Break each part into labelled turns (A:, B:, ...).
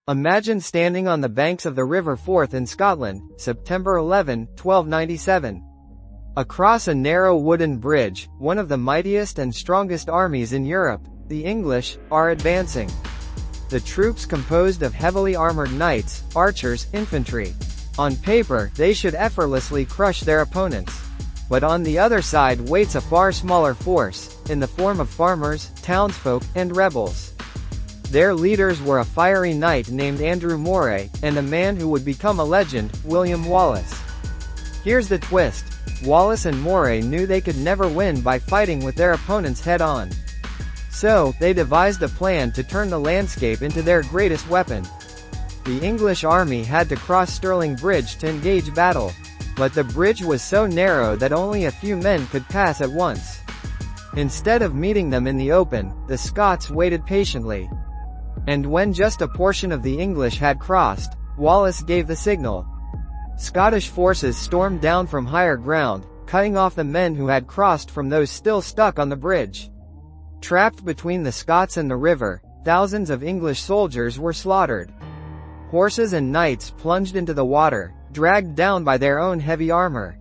A: Imagine standing on the banks of the River Forth in Scotland, September 11, 1297. Across a narrow wooden bridge, one of the mightiest and strongest armies in Europe, the English, are advancing. The troops composed of heavily armored knights, archers, infantry. On paper, they should effortlessly crush their opponents. But on the other side waits a far smaller force, in the form of farmers, townsfolk, and rebels. Their leaders were a fiery knight named Andrew Moray, and a man who would become a legend, William Wallace. Here's the twist. Wallace and Moray knew they could never win by fighting with their opponents head-on. So, they devised a plan to turn the landscape into their greatest weapon. The English army had to cross Stirling Bridge to engage battle. But the bridge was so narrow that only a few men could pass at once. Instead of meeting them in the open, the Scots waited patiently. And when just a portion of the English had crossed, Wallace gave the signal. Scottish forces stormed down from higher ground, cutting off the men who had crossed from those still stuck on the bridge. Trapped between the Scots and the river, thousands of English soldiers were slaughtered. Horses and knights plunged into the water, dragged down by their own heavy armor.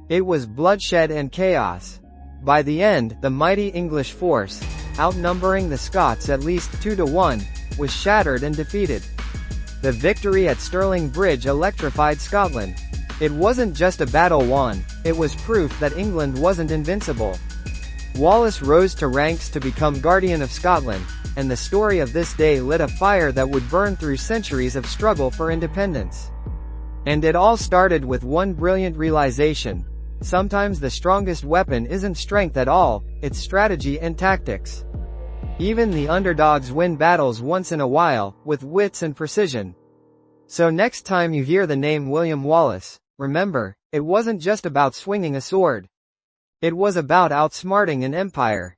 A: It was bloodshed and chaos. By the end, the mighty English force, outnumbering the Scots at least 2-1, was shattered and defeated. The victory at Stirling Bridge electrified Scotland. It wasn't just a battle won, it was proof that England wasn't invincible. Wallace rose to ranks to become Guardian of Scotland, and the story of this day lit a fire that would burn through centuries of struggle for independence. And it all started with one brilliant realization. Sometimes the strongest weapon isn't strength at all, it's strategy and tactics. Even the underdogs win battles once in a while, with wits and precision. So next time you hear the name William Wallace, remember, it wasn't just about swinging a sword. It was about outsmarting an empire.